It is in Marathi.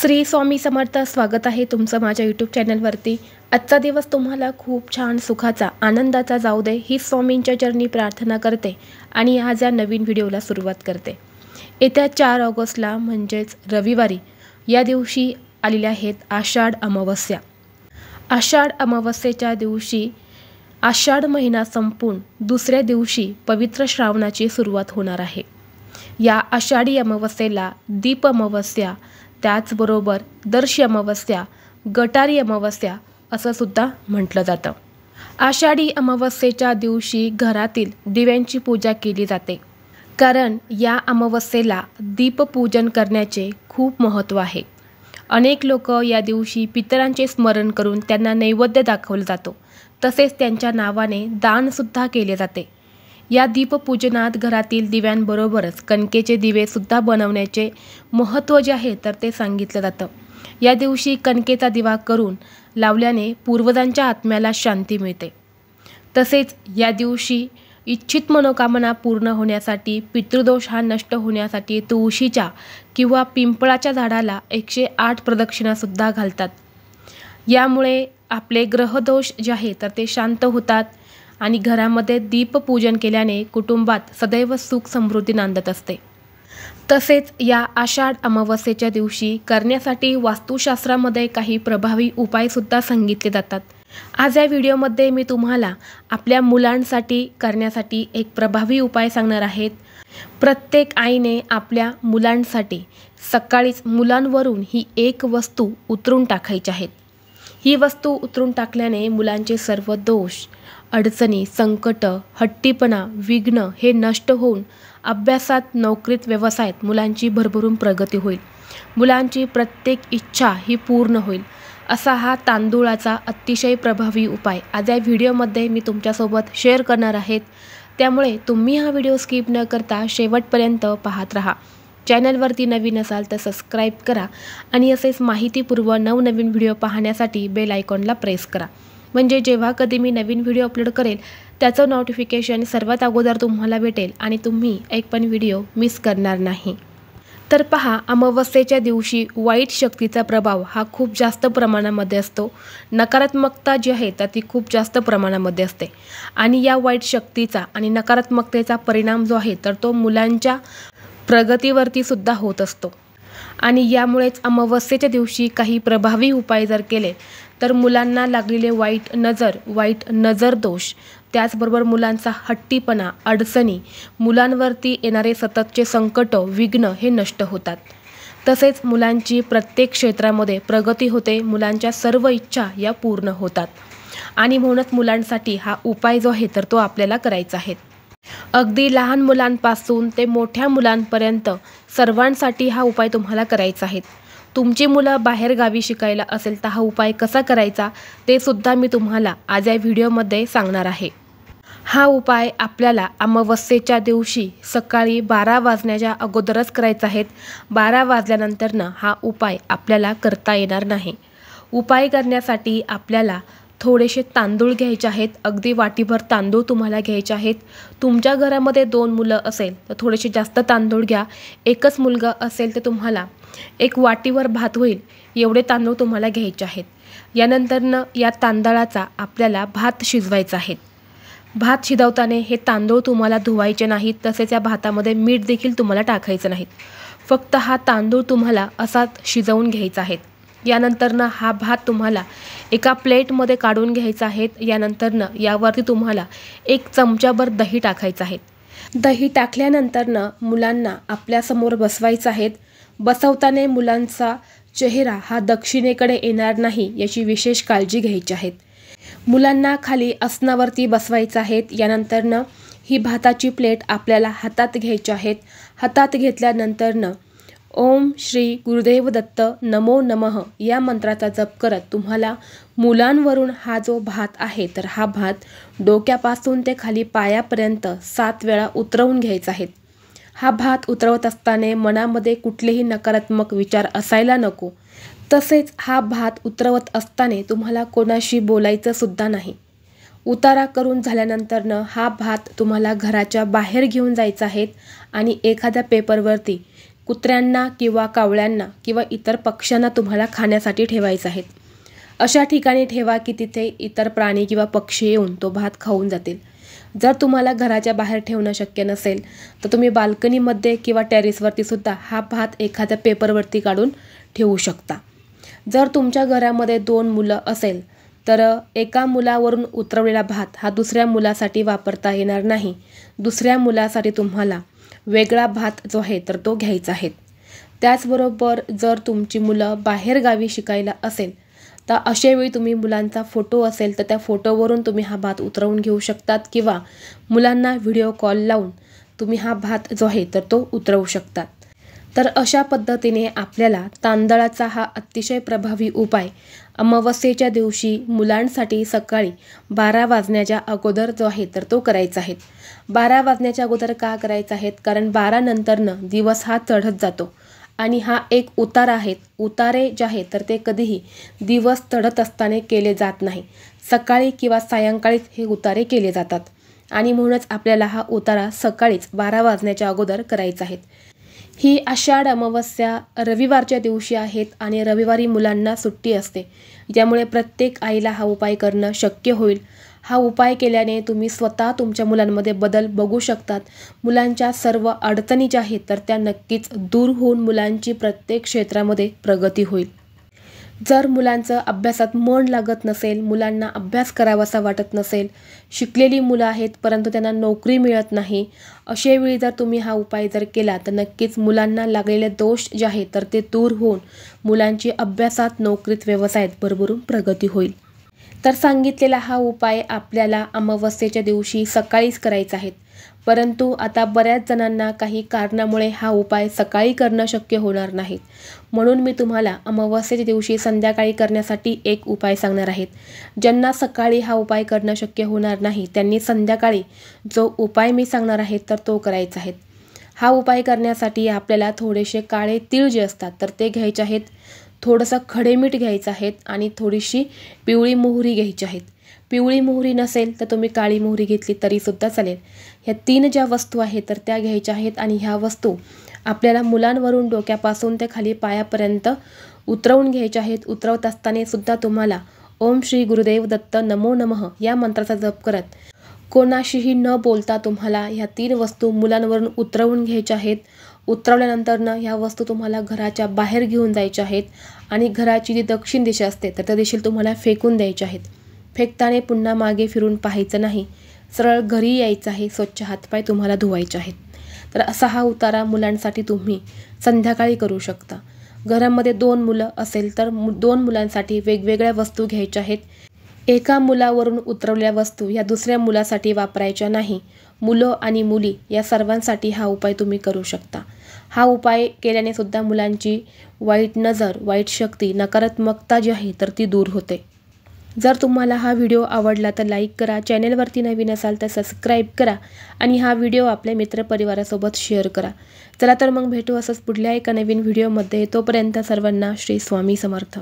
श्री स्वामी समर्थ. स्वागत आहे तुमचं माझ्या यूट्यूब चॅनलवरती. आजचा दिवस तुम्हाला खूप छान सुखाचा आनंदाचा जाऊ दे ही स्वामींच्या चरणी प्रार्थना करते आणि आज या नवीन व्हिडिओला सुरुवात करते. येत्या 4 ऑगस्टला म्हणजेच रविवारी या दिवशी आलेल्या आहेत आषाढ अमावस्या. आषाढ अमावस्येच्या दिवशी आषाढ महिना संपून दुसऱ्या दिवशी पवित्र श्रावणाची सुरुवात होणार आहे. या आषाढी अमावस्येला दीप अमावस्या, त्याचबरोबर दर्शी अमावस्या, गटारी अमावस्या असं सुद्धा म्हटलं जातं. आषाढी अमावस्येच्या दिवशी घरातील दिव्यांची पूजा केली जाते, कारण या अमावस्येला दीपपूजन करण्याचे खूप महत्त्व आहे. अनेक लोक या दिवशी पितरांचे स्मरण करून त्यांना नैवेद्य दाखवला जातो, तसेच त्यांच्या नावाने दानसुद्धा केले जाते. या दीपपूजनात घरातील दिव्यांबरोबरच कणकेचे दिवेसुद्धा बनवण्याचे महत्त्व जे आहे तर ते सांगितलं जातं. या दिवशी कणकेचा दिवा करून लावल्याने पूर्वजांच्या आत्म्याला शांती मिळते. तसेच या दिवशी इच्छित मनोकामना पूर्ण होण्यासाठी, पितृदोष हा नष्ट होण्यासाठी तुळशीच्या किंवा पिंपळाच्या झाडाला 108 प्रदक्षिणासुद्धा घालतात. यामुळे आपले ग्रहदोष जे आहे तर ते शांत होतात आणि घरामध्ये दीपपूजन केल्याने कुटुंबात सदैव सुख समृद्धी नांदत असते. तसेच या आषाढ अमावस्येच्या दिवशी करण्यासाठी वास्तुशास्त्रामध्ये काही प्रभावी उपायसुद्धा सांगितले जातात. आज या व्हिडिओमध्ये मी तुम्हाला आपल्या मुलांसाठी करण्यासाठी एक प्रभावी उपाय सांगणार आहेत. प्रत्येक आईने आपल्या मुलांसाठी सकाळीच मुलांवरून ही एक वस्तू उतरून टाकायची आहेत. ही वस्तू उतरून टाकल्याने मुलांचे सर्व दोष, अडचणी, संकट, हट्टीपणा, विघ्न हे नष्ट होऊन अभ्यासात, नोकरीत, व्यवसायात मुलांची भरभरून प्रगती होईल. मुलांची प्रत्येक इच्छा ही पूर्ण होईल. असा हा तांदूळाचा अतिशय प्रभावी उपाय आज या व्हिडिओमध्ये मी तुमच्यासोबत शेअर करणार आहेत. त्यामुळे तुम्ही हा व्हिडिओ स्किप न करता शेवटपर्यंत पाहत राहा. चॅनलवरती नवीन असाल तर सबस्क्राईब करा आणि असेच माहितीपूर्व नवनवीन व्हिडिओ पाहण्यासाठी बेल आयकॉनला प्रेस करा. म्हणजे जेव्हा कधी मी नवीन व्हिडिओ अपलोड करेल त्याचं नोटिफिकेशन सर्वात अगोदर तुम्हाला भेटेल आणि तुम्ही एक पण व्हिडिओ मिस करणार नाही. तर पहा, अमावस्येच्या दिवशी वाईट शक्तीचा प्रभाव हा खूप जास्त प्रमाणामध्ये असतो. नकारात्मकता जी आहे तर ती खूप जास्त प्रमाणामध्ये असते आणि या वाईट शक्तीचा आणि नकारात्मकतेचा परिणाम जो आहे तर तो मुलांच्या प्रगतीवरती सुद्धा होत असतो. आणि यामुळेच अमावस्येच्या दिवशी काही प्रभावी उपाय जर केले तर मुलांना लागलेले वाईट नजर दोष, त्याचबरोबर मुलांचा हट्टीपणा, अडचणी, मुलांवरती येणारे सततचे संकट, विघ्न हे नष्ट होतात. तसेच मुलांची प्रत्येक क्षेत्रामध्ये प्रगती होते. मुलांच्या सर्व इच्छा या पूर्ण होतात आणि म्हणूनच मुलांसाठी हा उपाय जो आहे तर तो आपल्याला करायचा आहे. अगदी लहान मुलांपासून ते मोठ्या मुलांपर्यंत सर्वांसाठी हा उपाय तुम्हाला करायचा आहे. तुमची मुलं बाहेर गावी शिकायला असेल तर हा उपाय कसा करायचा ते सुद्धा मी तुम्हाला आज या व्हिडिओमध्ये सांगणार आहे. हा उपाय आपल्याला अमावस्येच्या दिवशी सकाळी 12 वाजण्याच्या अगोदरच करायचा आहे. 12 वाजल्यानंतरनं हा उपाय आपल्याला करता येणार नाही. उपाय करण्यासाठी आपल्याला थोडेसे तांदूळ घ्यायचे आहेत. अगदी वाटीभर तांदूळ तुम्हाला घ्यायचे आहेत. तुमच्या घरामध्ये 2 मुलं असेल तर थोडेसे जास्त तांदूळ घ्या. एकच मुलगा असेल तर तुम्हाला 1 वाटीवर भात होईल एवढे तांदूळ तुम्हाला घ्यायचे आहेत. यानंतरनं या तांदळाचा आपल्याला भात शिजवायचा आहे. भात शिजवताना हे तांदूळ तुम्हाला धुवायचे नाहीत, तसेच या भातामध्ये मीठ देखील तुम्हाला टाकायचं नाहीत. फक्त हा तांदूळ तुम्हाला असाच शिजवून घ्यायचा आहे. यानंतरनं हा भात तुम्हाला एका प्लेटमध्ये काढून घ्यायचा आहे. यानंतरनं यावरती तुम्हाला 1 चमचाभर दही टाकायचं आहे. दही टाकल्यानंतरनं मुलांना आपल्यासमोर बसवायचं आहे. बसवताना मुलांचा चेहरा हा दक्षिणेकडे येणार नाही याची विशेष काळजी घ्यायची आहे. मुलांना खाली आसनावरती बसवायचं आहे. यानंतरनं ही भाताची प्लेट आपल्याला हातात घ्यायची आहे. हातात घेतल्यानंतरनं ओम श्री गुरुदेव दत्त नमो नमः या मंत्राचा जप करत तुम्हाला मुलांवरून हा जो भात आहे तर हा भात डोक्यापासून ते खाली पायापर्यंत 7 वेळा उतरवून घ्यायचा आहे. हा भात उतरवत असताना मनामध्ये कुठलेही नकारात्मक विचार असायला नको. तसेच हा भात उतरवत असताना तुम्हाला कोणाशी बोलायचं सुद्धा नाही. उतारा करून झाल्यानंतरनं हा भात तुम्हाला घराच्या बाहेर घेऊन जायचा आहे आणि एखाद्या पेपरवरती कुत्र्यांना किंवा कावळ्यांना किंवा इतर पक्ष्यांना तुम्हाला खाण्यासाठी ठेवायचं आहे. अशा ठिकाणी ठेवा की तिथे इतर प्राणी किंवा पक्षी येऊन तो भात खाऊन जातील. जर तुम्हाला घराच्या बाहेर ठेवणं शक्य नसेल तर तुम्ही बाल्कनीमध्ये किंवा टेरेसवरती सुद्धा हा भात एखाद्या पेपरवरती काढून ठेवू शकता. जर तुमच्या घरामध्ये 2 मुलं असेल तर एका मुलावरून उतरवलेला भात हा दुसऱ्या मुलासाठी वापरता येणार नाही. दुसऱ्या मुलासाठी तुम्हाला वेगळा भात जो आहे तर तो घ्यायचा आहे. त्याचबरोबर जर तुमची मुलं बाहेरगावी शिकायला असेल तर अशावेळी तुम्ही मुलांचा फोटो असेल तर त्या फोटोवरून तुम्ही हा भात उतरवून घेऊ शकतात किंवा मुलांना व्हिडिओ कॉल लावून तुम्ही हा भात जो आहे तर तो उतरवू शकतात. तर अशा पद्धतीने आपल्याला तांदळाचा हा अतिशय प्रभावी उपाय अमावस्येच्या दिवशी मुलांसाठी सकाळी 12 वाजण्याच्या अगोदर जो आहे तर तो करायचा आहे. 12 वाजण्याच्या अगोदर का करायचा आहे? कारण 12 नंतरनं दिवस हा चढत जातो आणि हा एक उतार आहे. उतारे जे आहे तर ते कधीही दिवस चढत असताना केले जात नाही. सकाळी किंवा सायंकाळीच हे उतारे केले जातात आणि म्हणूनच आपल्याला हा उतारा सकाळीच 12 वाजण्याच्या अगोदर करायचा आहे. ही आषाढ अमावस्या रविवारच्या दिवशी आहेत आणि रविवारी मुलांना सुट्टी असते. त्यामुळे प्रत्येक आईला हा उपाय करणं शक्य होईल. हा उपाय केल्याने तुम्ही स्वतः तुमच्या मुलांमध्ये बदल बघू शकतात. मुलांच्या सर्व अडचणी ज्या आहेत तर त्या नक्कीच दूर होऊन मुलांची प्रत्येक क्षेत्रामध्ये प्रगती होईल. जर मुलांचं अभ्यासात मन लागत नसेल, मुलांना अभ्यास करावासा वाटत नसेल, शिकलेली मुलं आहेत परंतु त्यांना नोकरी मिळत नाही, अशावेळी जर तुम्ही हा उपाय जर केला तर नक्कीच मुलांना लागलेले दोष जे आहेत तर ते दूर होऊन मुलांची अभ्यासात, नोकरीत, व्यवसायात भरभरून प्रगती होईल. तर सांगितलेला हा उपाय आपल्याला अमावस्येच्या दिवशी सकाळीच करायचा आहे. परंतु आता बऱ्याच जणांना काही कारणामुळे हा उपाय सकाळी करणं शक्य होणार नाही. म्हणून मी तुम्हाला अमावस्येच्या दिवशी संध्याकाळी करण्यासाठी एक उपाय सांगणार आहेत. ज्यांना सकाळी हा उपाय करणं शक्य होणार नाही त्यांनी संध्याकाळी जो उपाय मी सांगणार आहे तर तो करायचा आहे. हा उपाय करण्यासाठी आपल्याला थोडेसे काळे तीळ जे असतात तर ते घ्यायचे आहेत, थोडंसं खडे मीठ घ्यायचं आहे आणि थोडीशी पिवळी मोहरी घ्यायची आहेत. पिवळी मोहरी नसेल तर तुम्ही काळी मोहरी घेतली तरीसुद्धा चालेल. ह्या 3 ज्या वस्तू आहेत तर त्या घ्यायच्या आहेत आणि ह्या वस्तू आपल्याला मुलांवरून डोक्यापासून ते खाली पायापर्यंत उतरवून घ्यायच्या आहेत. उतरवत असताना सुद्धा तुम्हाला ओम श्री गुरुदेव दत्त नमो नमः या मंत्राचा जप करत कोणाशीही न बोलता तुम्हाला ह्या 3 वस्तू मुलांवरून उतरवून घ्यायच्या आहेत. उतरवल्यानंतरनं ह्या वस्तू तुम्हाला घराच्या बाहेर घेऊन जायच्या आहेत आणि घराची जी दक्षिण दिशा असते तर त्या दिशेला तुम्हाला फेकून द्यायच्या आहेत. फेकताना पुन्हा मागे फिरून पाहायचं नाही, सरळ घरी यायचं आहे. स्वच्छ हातपाय तुम्हाला धुवायचे आहेत. तर असा हा उतारा मुलांसाठी तुम्ही संध्याकाळी करू शकता. घरामध्ये 2 मुलं असेल तर 2 मुलांसाठी वेगवेगळ्या वस्तू घ्यायच्या आहेत. एका मुलावरून उतरवलेल्या वस्तू या दुसऱ्या मुलासाठी वापरायच्या नाही. मुलं आणि मुली या सर्वांसाठी हा उपाय तुम्ही करू शकता. हा उपाय केल्याने सुद्धा मुलांची वाईट नजर, वाईट शक्ती, नकारात्मकता जी आहे तर ती दूर होते. जर तुम्हाला हा व्हिडिओ आवडला तर लाईक करा, चॅनेलवरती नवीन असाल तर सबस्क्राईब करा आणि हा व्हिडिओ आपल्या मित्रपरिवारासोबत शेअर करा. चला तर मग भेटू असंच पुढल्या एका नवीन व्हिडिओमध्ये. तोपर्यंत सर्वांना श्री स्वामी समर्थ.